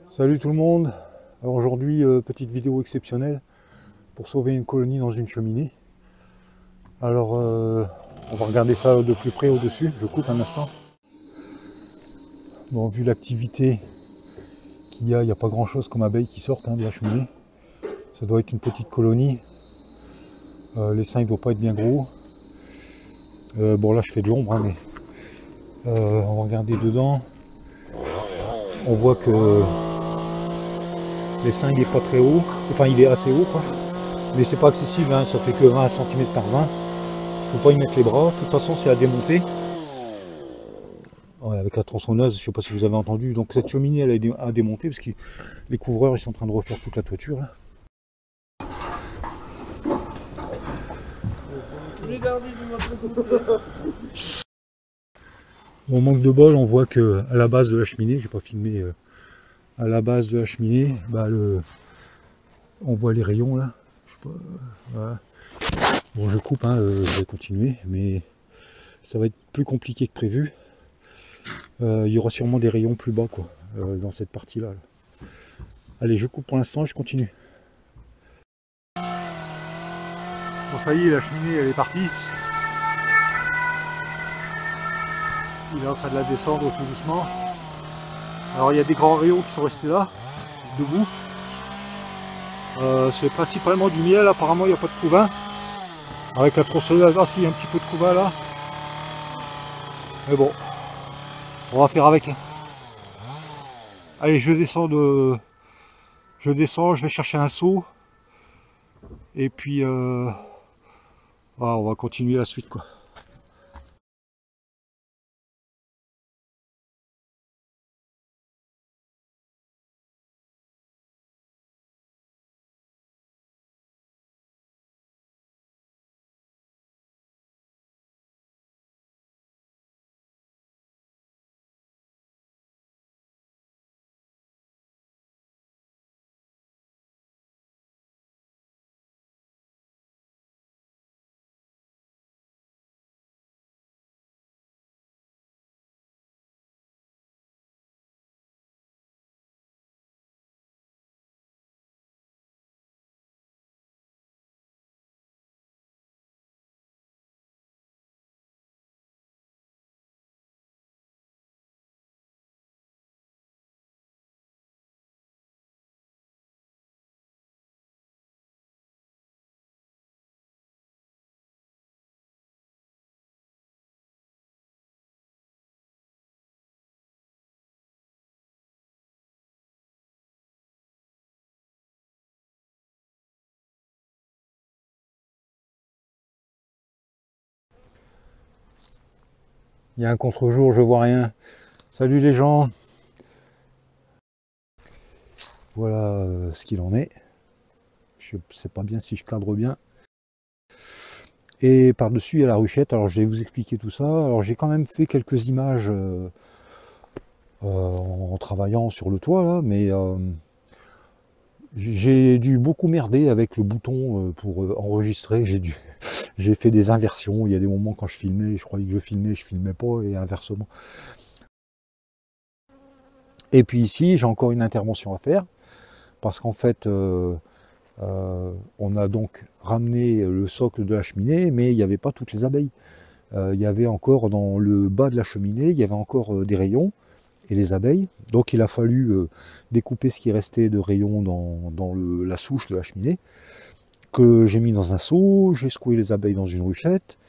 Salut tout le monde. Alors aujourd'hui, petite vidéo exceptionnelle pour sauver une colonie dans une cheminée. Alors on va regarder ça de plus près au-dessus. Je coupe un instant. Bon, vu l'activité qu'il y a, il n'y a pas grand chose comme abeilles qui sortent de la cheminée. Ça doit être une petite colonie. Les seins ne doivent pas être bien gros. Bon là je fais de l'ombre, mais on va regarder dedans. On voit que l'essaim il est pas très haut, enfin il est assez haut quoi. Mais c'est pas accessible, hein, ça fait que 20 cm par 20. Il faut pas y mettre les bras, de toute façon c'est à démonter. Ouais, avec la tronçonneuse, je sais pas si vous avez entendu. Donc cette cheminée elle est à démonter parce que les couvreurs ils sont en train de refaire toute la toiture là. Au manque de bol, on voit que à la base de la cheminée, j'ai pas filmé à la base de la cheminée, on voit les rayons là. Je sais pas, voilà. Bon je coupe, hein, je vais continuer, mais ça va être plus compliqué que prévu. Il y aura sûrement des rayons plus bas quoi, dans cette partie là. Allez, je coupe pour l'instant et je continue. Bon ça y est, la cheminée elle est partie. Il est en train de la descendre tout doucement. Alors il y a des grands rayons qui sont restés là, debout. C'est principalement du miel, apparemment il n'y a pas de couvain. Avec la tronçonneuse, là, il y a un petit peu de couvain là. Mais bon, on va faire avec. Allez, je descends, je vais chercher un seau. Et puis, voilà, on va continuer la suite quoi. Il y a un contre-jour, je vois rien. Salut les gens. Voilà ce qu'il en est. Je sais pas bien si je cadre bien. Et par-dessus il y a la ruchette. Alors je vais vous expliquer tout ça. Alors j'ai quand même fait quelques images en travaillant sur le toit là, mais j'ai dû beaucoup merder avec le bouton pour enregistrer. J'ai fait des inversions. Il y a des moments quand je filmais, je croyais que je filmais pas, et inversement. Et puis ici, j'ai encore une intervention à faire, parce qu'en fait, on a donc ramené le socle de la cheminée, mais il n'y avait pas toutes les abeilles. Il y avait encore dans le bas de la cheminée, il y avait encore des rayons et des abeilles. Donc il a fallu découper ce qui restait de rayons dans la souche de la cheminée, que j'ai mis dans un seau, j'ai secoué les abeilles dans une ruchette.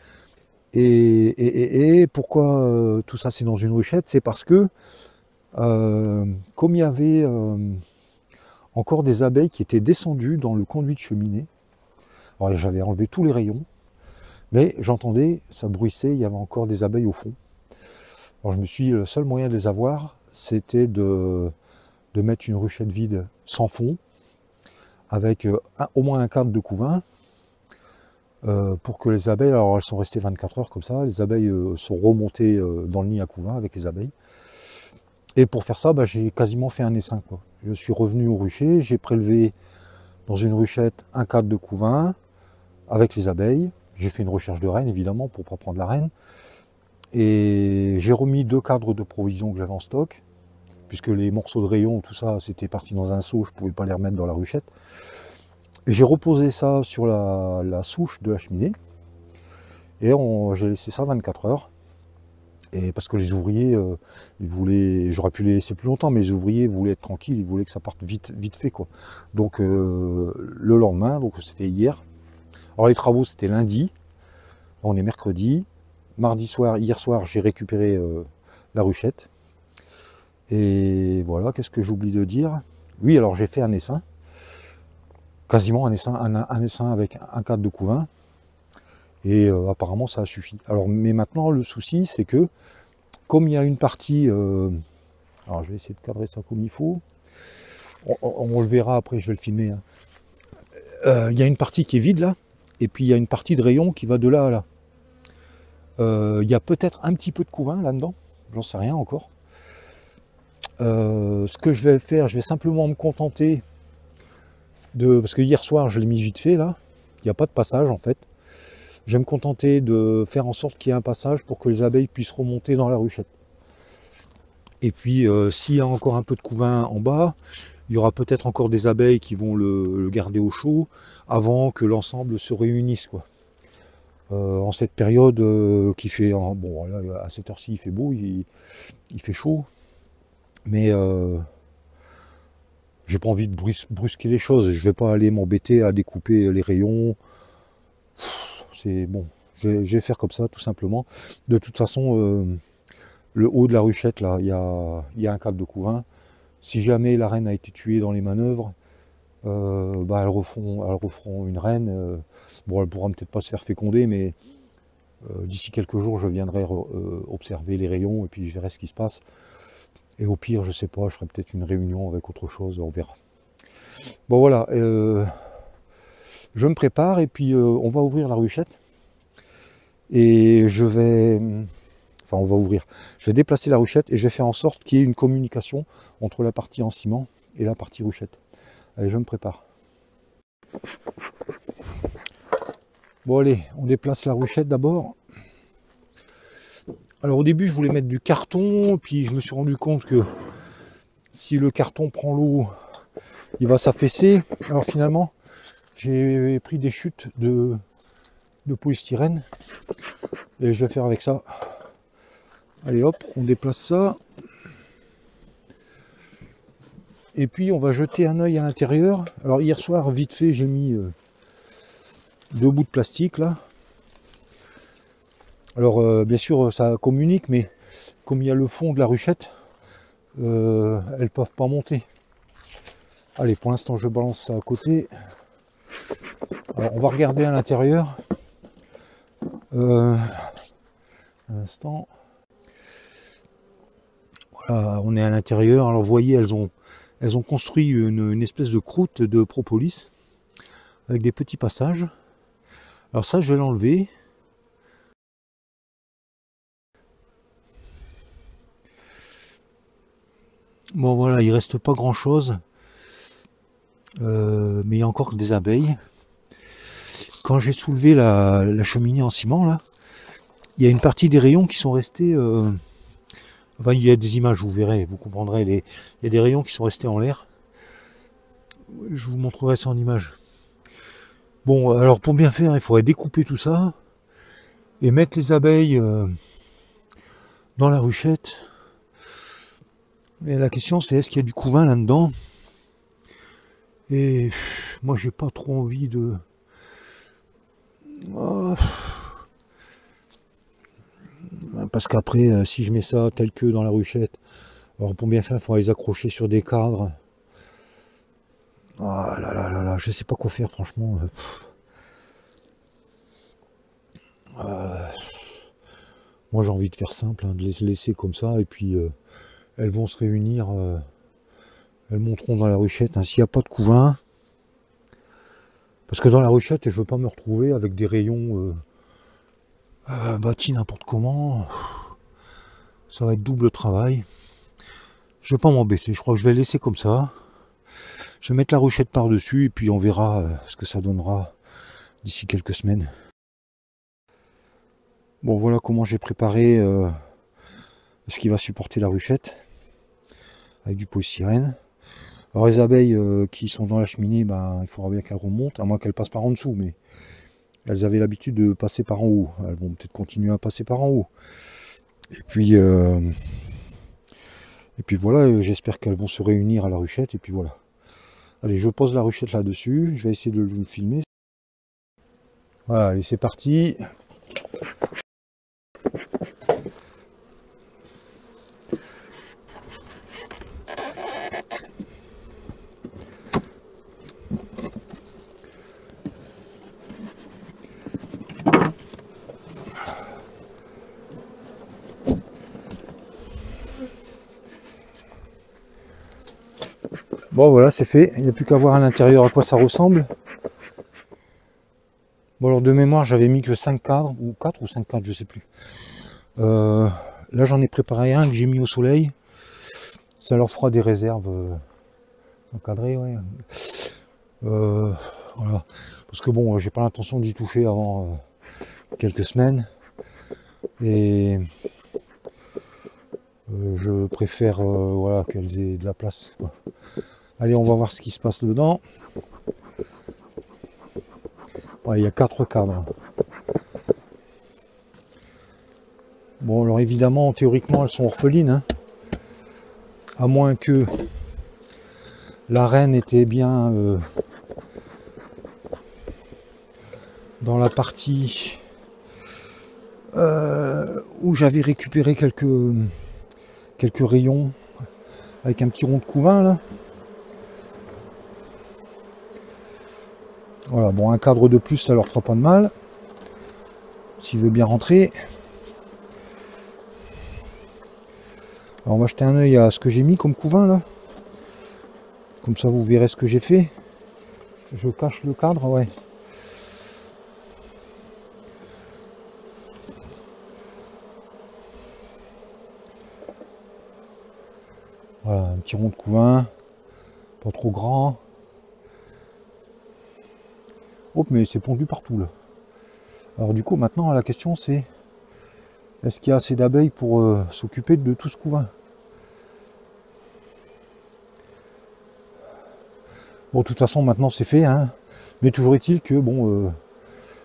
Et pourquoi tout ça c'est dans une ruchette? C'est parce que comme il y avait encore des abeilles qui étaient descendues dans le conduit de cheminée, alors j'avais enlevé tous les rayons, mais j'entendais, ça bruissait, il y avait encore des abeilles au fond. Alors je me suis dit, le seul moyen de les avoir, c'était de mettre une ruchette vide sans fond, avec au moins un quart de couvain, pour que les abeilles, alors elles sont restées 24 heures comme ça, les abeilles sont remontées dans le nid à couvain avec les abeilles. Et pour faire ça, j'ai quasiment fait un essaim, quoi. Je suis revenu au rucher, j'ai prélevé dans une ruchette un quart de couvain avec les abeilles. J'ai fait une recherche de reine, évidemment, pour ne pas prendre la reine. Et j'ai remis 2 cadres de provisions que j'avais en stock. puisque les morceaux de rayon, tout ça, c'était parti dans un seau, je ne pouvais pas les remettre dans la ruchette. Et j'ai reposé ça sur la souche de la cheminée, et j'ai laissé ça 24 heures. Et parce que les ouvriers, ils voulaient, j'aurais pu les laisser plus longtemps, mais les ouvriers voulaient être tranquilles, ils voulaient que ça parte vite fait, quoi. Donc le lendemain, donc c'était hier. Alors les travaux c'était lundi, on est mercredi. Mardi soir, hier soir, j'ai récupéré la ruchette. Et voilà, qu'est-ce que j'oublie de dire? Oui, alors j'ai fait un essaim, quasiment un essaim avec un cadre de couvain. Et apparemment ça a suffi. Alors, mais maintenant le souci c'est que comme il y a une partie, alors je vais essayer de cadrer ça comme il faut, on le verra après, je vais le filmer, hein. Il y a une partie qui est vide là, et puis il y a une partie de rayon qui va de là à là. Il y a peut-être un petit peu de couvain là-dedans, j'en sais rien encore. Ce que je vais faire, je vais simplement me contenter de, parce que hier soir je l'ai mis vite fait là, il n'y a pas de passage en fait. Je vais me contenter de faire en sorte qu'il y ait un passage pour que les abeilles puissent remonter dans la ruchette. Et puis s'il y a encore un peu de couvain en bas, il y aura peut-être encore des abeilles qui vont le garder au chaud avant que l'ensemble se réunisse, quoi. En cette période qui fait, bon là, à cette heure-ci il fait beau, il fait chaud, mais j'ai pas envie de brusquer les choses, je vais pas aller m'embêter à découper les rayons. C'est bon, je vais faire comme ça tout simplement. De toute façon, le haut de la ruchette là, il y a un cadre de couvain. Si jamais la reine a été tuée dans les manœuvres, bah elles referont une reine. Bon, elle pourra peut-être pas se faire féconder, mais d'ici quelques jours, je viendrai observer les rayons et puis je verrai ce qui se passe. Et au pire, je sais pas, je ferai peut-être une réunion avec autre chose, on verra. Bon voilà, je me prépare et puis on va ouvrir la ruchette. Et je vais, enfin on va ouvrir, je vais déplacer la ruchette et je vais faire en sorte qu'il y ait une communication entre la partie en ciment et la partie ruchette. Allez, je me prépare. Bon allez, on déplace la ruchette d'abord. Alors au début je voulais mettre du carton, puis je me suis rendu compte que si le carton prend l'eau, il va s'affaisser. Alors finalement, j'ai pris des chutes de polystyrène et je vais faire avec ça. Allez hop, on déplace ça. Et puis on va jeter un œil à l'intérieur. Alors hier soir, vite fait, j'ai mis 2 bouts de plastique là. Alors bien sûr ça communique, mais comme il y a le fond de la ruchette, elles peuvent pas monter. Allez, pour l'instant je balance ça à côté. Alors on va regarder à l'intérieur. Un instant. Voilà, on est à l'intérieur. Alors vous voyez, elles ont construit une espèce de croûte de propolis avec des petits passages. Alors ça, je vais l'enlever. Bon voilà, il reste pas grand chose, mais il y a encore des abeilles. Quand j'ai soulevé la cheminée en ciment là, il y a une partie des rayons qui sont restés. Enfin, il y a des images, vous verrez, vous comprendrez. Il y a des rayons qui sont restés en l'air. Je vous montrerai ça en image. Bon, alors pour bien faire, il faudrait découper tout ça et mettre les abeilles dans la ruchette. Et la question c'est est-ce qu'il y a du couvain là-dedans? Et moi j'ai pas trop envie de... Parce qu'après si je mets ça tel que dans la ruchette, alors pour bien faire il faudra les accrocher sur des cadres. Ah là là là là, je sais pas quoi faire franchement. Moi j'ai envie de faire simple, hein, de les laisser comme ça et puis elles vont se réunir, elles monteront dans la ruchette, hein, s'il n'y a pas de couvain. Parce que dans la ruchette, je veux pas me retrouver avec des rayons bâtis n'importe comment. Ça va être double travail. Je vais pas m'embêter, je crois que je vais laisser comme ça. Je vais mettre la ruchette par-dessus et puis on verra ce que ça donnera d'ici quelques semaines. Bon, voilà comment j'ai préparé ce qui va supporter la ruchette. avec du polystyrène. Alors les abeilles qui sont dans la cheminée, ben, il faudra bien qu'elles remontent, à moins qu'elles passent par en dessous, mais elles avaient l'habitude de passer par en haut. Elles vont peut-être continuer à passer par en haut. Et puis voilà, j'espère qu'elles vont se réunir à la ruchette, et puis voilà. Allez, je pose la ruchette là-dessus, je vais essayer de le filmer. Voilà, allez, c'est parti. Bon voilà, c'est fait, il n'y a plus qu'à voir à l'intérieur à quoi ça ressemble. Bon alors de mémoire, j'avais mis que 5 cadres, ou 4 ou 5 cadres, je sais plus. Là j'en ai préparé un que j'ai mis au soleil. Ça leur fera des réserves encadrées, ouais. Voilà. Parce que bon, j'ai pas l'intention d'y toucher avant quelques semaines. Et je préfère voilà, qu'elles aient de la place. Allez, on va voir ce qui se passe dedans. Ouais, il y a 4 cadres. Bon, alors évidemment, théoriquement, elles sont orphelines. Hein, à moins que la reine était bien dans la partie où j'avais récupéré quelques rayons avec un petit rond de couvain là. Voilà, bon, un cadre de plus, ça leur fera pas de mal. S'il veut bien rentrer. Alors on va jeter un œil à ce que j'ai mis comme couvain là. Comme ça vous verrez ce que j'ai fait. Je cache le cadre, ouais. Voilà, un petit rond de couvain. Pas trop grand. Hop, mais c'est pondu partout là. Alors du coup maintenant la question c'est, est-ce qu'il y a assez d'abeilles pour s'occuper de tout ce couvain? Bon, de toute façon maintenant c'est fait, hein. Mais toujours est-il que bon,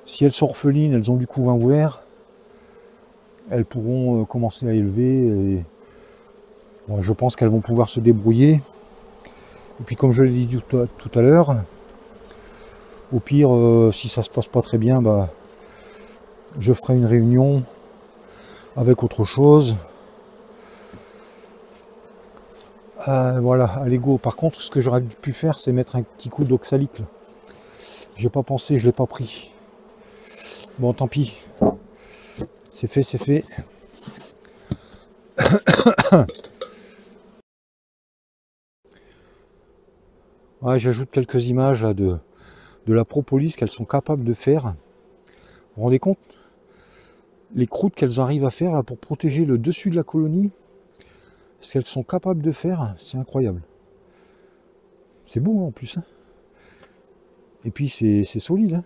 si elles sont orphelines, elles ont du couvain ouvert, elles pourront commencer à élever. Et bon, je pense qu'elles vont pouvoir se débrouiller. Et puis comme je l'ai dit tout à l'heure, au pire, si ça se passe pas très bien, bah, je ferai une réunion avec autre chose. Voilà, allez go. Par contre, ce que j'aurais pu faire, c'est mettre un petit coup d'oxalique. J'ai pas pensé, je l'ai pas pris. Bon, tant pis. C'est fait, c'est fait. Ouais, j'ajoute quelques images là, de la propolis qu'elles sont capables de faire. Vous vous rendez compte? Les croûtes qu'elles arrivent à faire là, pour protéger le dessus de la colonie, ce qu'elles sont capables de faire, c'est incroyable. C'est beau hein, en plus. Hein. Et puis c'est solide. Hein.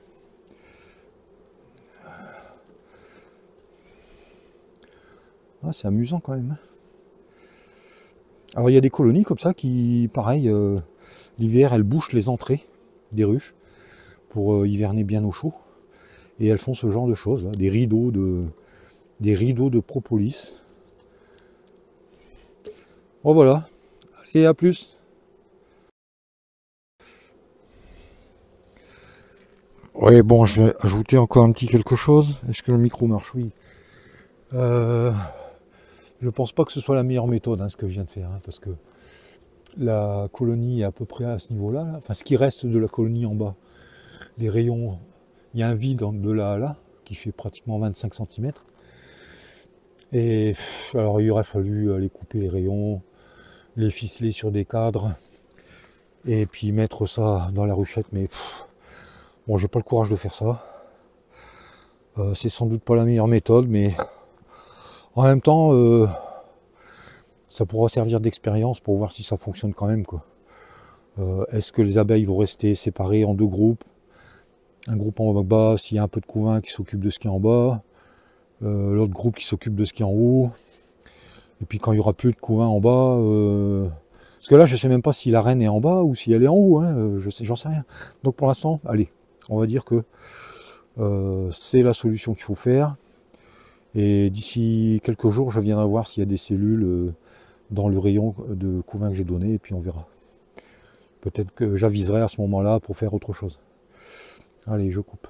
Ah, c'est amusant quand même. Alors il y a des colonies comme ça qui, pareil, l'hiver elles bouchent les entrées des ruches pour hiverner bien au chaud. Et elles font ce genre de choses, là, des rideaux de propolis. Bon voilà, allez à plus. Ouais bon, je vais ajouter encore un petit quelque chose. Est-ce que le micro marche? Oui. Je pense pas que ce soit la meilleure méthode, hein, ce que je viens de faire, hein, parce que la colonie est à peu près à ce niveau-là, là. Enfin ce qui reste de la colonie en bas, les rayons, il y a un vide de là à là, qui fait pratiquement 25 cm. Et alors il aurait fallu aller couper les rayons, les ficeler sur des cadres, et puis mettre ça dans la ruchette, mais bon, j'ai pas le courage de faire ça. C'est sans doute pas la meilleure méthode, mais en même temps, ça pourra servir d'expérience pour voir si ça fonctionne quand même, quoi. Est-ce que les abeilles vont rester séparées en deux groupes? Un groupe en bas, s'il y a un peu de couvain qui s'occupe de ce qui est en bas, l'autre groupe qui s'occupe de ce qui est en haut. Et puis quand il n'y aura plus de couvain en bas, Parce que là, je ne sais même pas si la reine est en bas ou si elle est en haut, hein, j'en sais rien. Donc pour l'instant, allez, on va dire que c'est la solution qu'il faut faire. Et d'ici quelques jours, je viendrai voir s'il y a des cellules dans le rayon de couvain que j'ai donné, et puis on verra. Peut-être que j'aviserai à ce moment-là pour faire autre chose. Allez, je coupe.